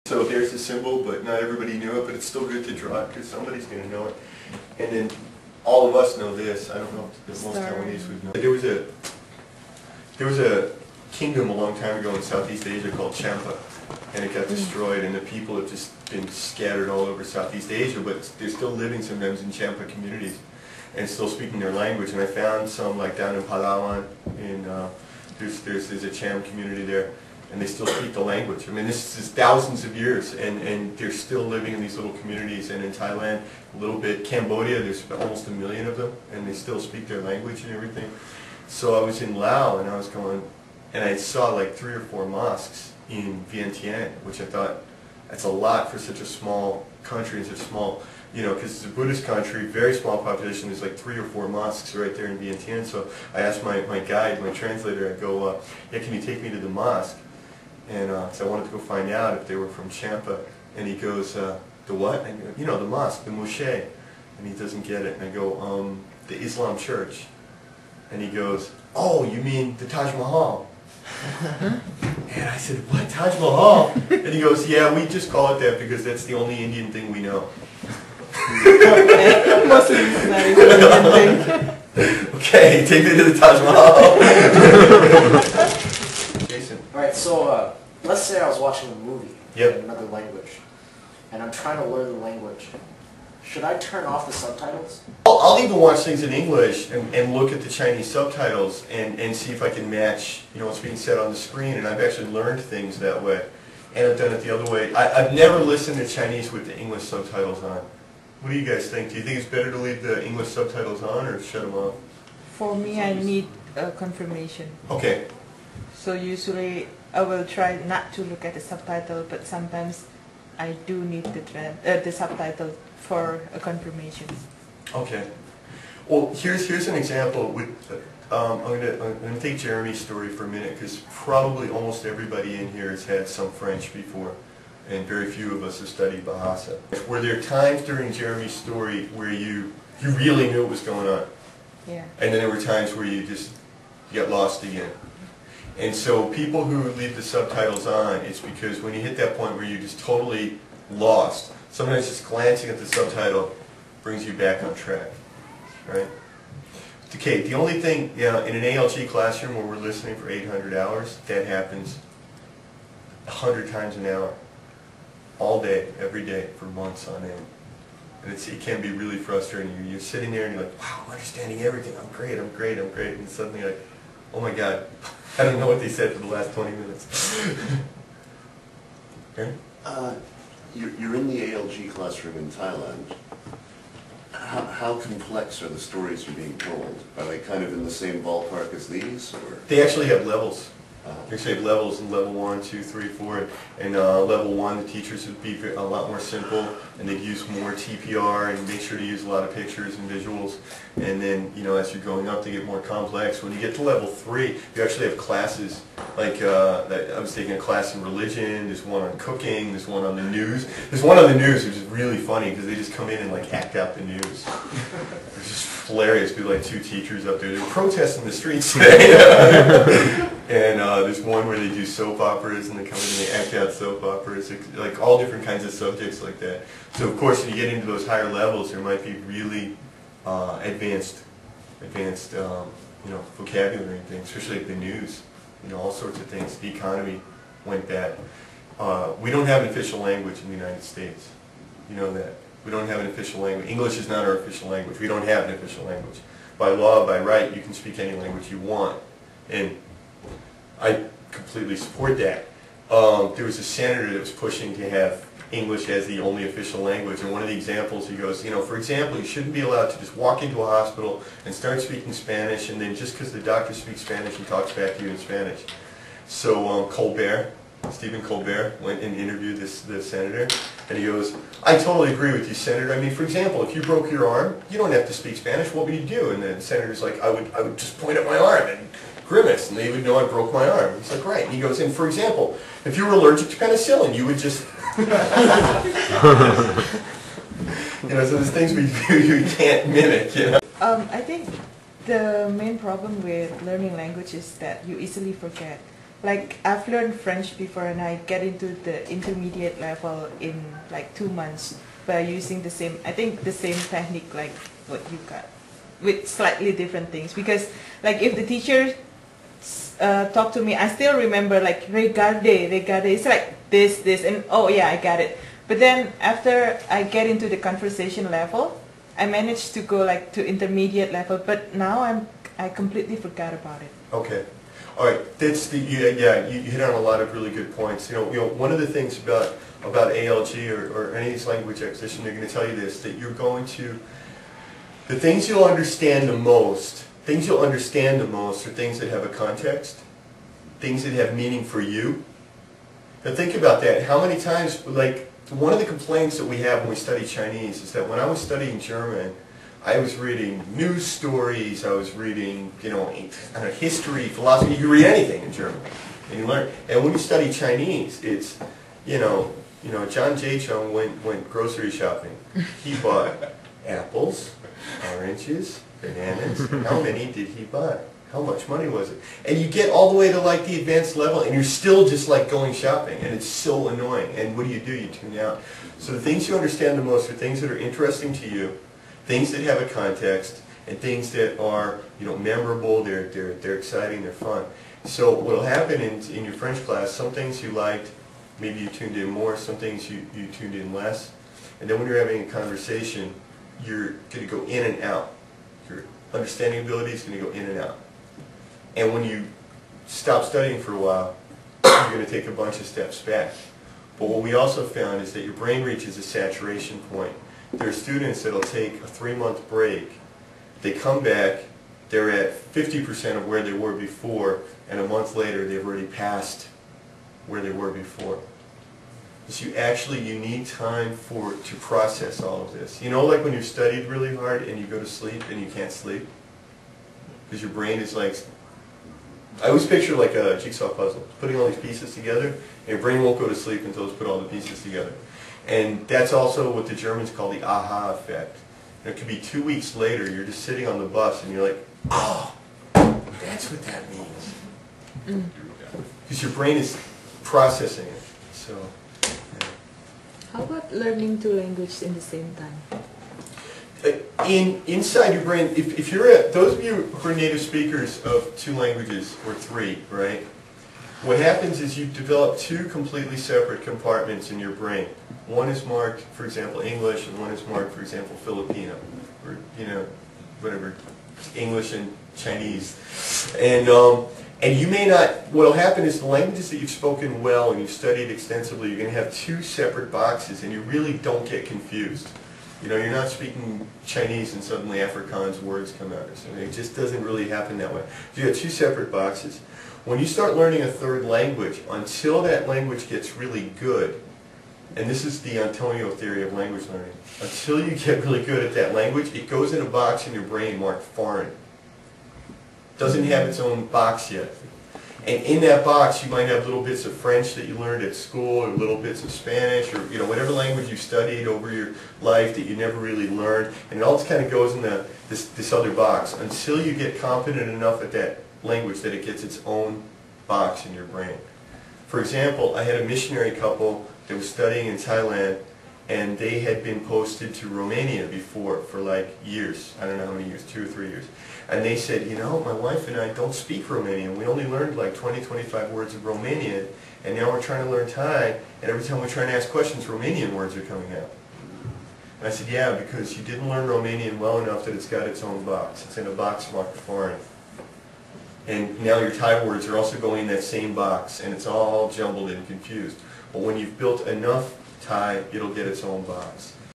So there's the symbol, but not everybody knew it, but it's still good to draw it because somebody's going to know it. And then all of us know this. I don't know if most Taiwanese would know. There was a kingdom a long time ago in Southeast Asia called Champa, and it got destroyed, and the people have just been scattered all over Southeast Asia, but they're still living sometimes in Champa communities and still speaking their language. And I found some like down in Palawan, there's a Cham community there, and they still speak the language. I mean, this is thousands of years, and they're still living in these little communities. And in Thailand, a little bit. Cambodia, there's almost 1 million of them, and they still speak their language and everything. So I was in Laos, and I was going, and I saw like 3 or 4 mosques in Vientiane, which I thought, that's a lot for such a small country and such small, you know, because it's a Buddhist country, very small population. There's like 3 or 4 mosques right there in Vientiane. So I asked my guide, my translator, I go, yeah, can you take me to the mosque? And so I wanted to go find out if they were from Champa. And he goes, the what? And I go, you know, the mosque, the moschee. And he doesn't get it. And I go, the Islam church. And he goes, oh, you mean the Taj Mahal? And I said, what, Taj Mahal? And he goes, yeah, we just call it that because that's the only Indian thing we know. Muslims, that is the Indian thing. Okay, take me to the Taj Mahal. Alright, so let's say I was watching a movie in another language, and I'm trying to learn the language. Should I turn off the subtitles? I'll even watch things in English and look at the Chinese subtitles and see if I can match, you know, what's being said on the screen. And I've actually learned things that way. And I've done it the other way. I've never listened to Chinese with the English subtitles on. What do you guys think? Do you think it's better to leave the English subtitles on or shut them off? For me, I need a confirmation. Okay. So usually I will try not to look at the subtitle, but sometimes I do need the subtitle for a confirmation. Okay. Well, here's an example. With I'm gonna take Jeremy's story for a minute because probably almost everybody in here has had some French before, and very few of us have studied Bahasa. Were there times during Jeremy's story where you really knew what was going on? Yeah. And then there were times where you got lost again. And so people who leave the subtitles on, it's because when you hit that point where you're just totally lost, sometimes just glancing at the subtitle brings you back on track, right? Okay, the only thing, in an ALG classroom where we're listening for 800 hours, that happens 100 times an hour, all day, every day, for months on end. And it can be really frustrating. You're sitting there and you're like, wow, I'm understanding everything. I'm great, I'm great, I'm great. And suddenly you're like, oh my God, I don't know what they said for the last 20 minutes. Okay? You're in the ALG classroom in Thailand. How complex are the stories you're being told? Are they kind of in the same ballpark as these? Or? They actually have levels. They actually have levels in level 1, 2, 3, 4. And level 1, the teachers would be a lot more simple, and they'd use more TPR and make sure to use a lot of pictures and visuals. And then, you know, as you're going up, they get more complex. When you get to level 3, you actually have classes. Like, I was taking a class in religion, there's one on cooking, there's one on the news. There's one on the news which is really funny because they just come in and like act out the news. It's just hilarious. Be like 2 teachers up there. They're protesting the streets today. And there's one where they do soap operas and they come in and they act out soap operas, like all different kinds of subjects like that. So of course, when you get into those higher levels, there might be really advanced, you know, vocabulary and things, especially like the news, you know, all sorts of things. The economy went bad. We don't have an official language in the United States. You know that. We don't have an official language. English is not our official language. We don't have an official language. By law, by right, you can speak any language you want. And I completely support that. There was a senator that was pushing to have English as the only official language, and one of the examples, he goes, you know, for example, you shouldn't be allowed to just walk into a hospital and start speaking Spanish, and then just because the doctor speaks Spanish, he talks back to you in Spanish. So Stephen Colbert went and interviewed the senator, and he goes, I totally agree with you, Senator. I mean, for example, if you broke your arm, you don't have to speak Spanish. What would you do? And the senator's like, I would just point at my arm and grimace, and they would know I broke my arm. He's like, right. And he goes, and for example, if you were allergic to penicillin, you would just... You know, so there's things you can't mimic, you know. I think the main problem with learning language is that you easily forget. like I've learned French before and I get into the intermediate level in like 2 months by using the same, I think the same technique like what you got, with slightly different things. Because like if the teacher talk to me, I still remember like regarde, it's like this, and oh yeah, I got it. But then after I get into the conversation level, I managed to go like to intermediate level, but now I completely forgot about it. Okay. All right. That's the yeah. You hit on a lot of really good points. You know, one of the things about ALG or any of these language acquisition, they're going to tell you this, that you're going to, the things you'll understand the most, are things that have a context, things that have meaning for you. Now think about that. How many times, like, one of the complaints that we have when we study Chinese is that when I was studying German, I was reading news stories, I was reading, you know, history, philosophy. You read anything in German, and you learn. And when you study Chinese, it's, you know, John J. Chung went grocery shopping. He bought apples, oranges, bananas. How many did he buy? How much money was it? And you get all the way to like the advanced level and you're still just like going shopping, and it's so annoying. And what do? You tune out. So the things you understand the most are things that are interesting to you, things that have a context, and things that are, you know, memorable, they're exciting, they're fun. So what will happen in your French class, some things you liked, maybe you tuned in more, some things you tuned in less. And then when you're having a conversation, you're going to go in and out. Your understanding ability is going to go in and out. And when you stop studying for a while, you're going to take a bunch of steps back. But what we also found is that your brain reaches a saturation point. There are students that will take a 3-month break. They come back, they're at 50% of where they were before, and a month later they've already passed where they were before. So you need time to process all of this. You know, like when you've studied really hard and you go to sleep and you can't sleep? Because your brain is like, I always picture like a jigsaw puzzle, putting all these pieces together, and your brain won't go to sleep until it's put all the pieces together. And that's also what the Germans call the aha effect. And it could be 2 weeks later, you're just sitting on the bus and you're like, oh, that's what that means. Because your brain is processing it. So. How about learning 2 languages in the same time? Inside your brain, if you're those of you who are native speakers of 2 languages or 3, right? What happens is you develop 2 completely separate compartments in your brain. One is marked, for example, English, and one is marked, for example, Filipino, or whatever, English and Chinese. And you may not. What will happen is the languages that you've spoken well and you've studied extensively, you're going to have 2 separate boxes, and you really don't get confused. You know, you're not speaking Chinese and suddenly Afrikaans words come out or something. It just doesn't really happen that way. You have 2 separate boxes. When you start learning a 3rd language, until that language gets really good, and this is the Antonio theory of language learning, until you get really good at that language, it goes in a box in your brain marked foreign. Doesn't have its own box yet. And in that box, you might have little bits of French that you learned at school, or little bits of Spanish, or whatever language you studied over your life that you never really learned, and it all just kind of goes in this other box until you get competent enough at that language that it gets its own box in your brain. For example, I had a missionary couple that was studying in Thailand, and they had been posted to Romania before for like years. I don't know how many years, 2 or 3 years. And they said, you know, my wife and I don't speak Romanian. We only learned like 20, 25 words of Romanian, and now we're trying to learn Thai, and every time we're trying to ask questions, Romanian words are coming out. And I said, yeah, because you didn't learn Romanian well enough that it's got its own box. It's in a box marked foreign. And now your Thai words are also going in that same box, and it's all jumbled and confused. But when you've built enough Thai, it'll get its own box.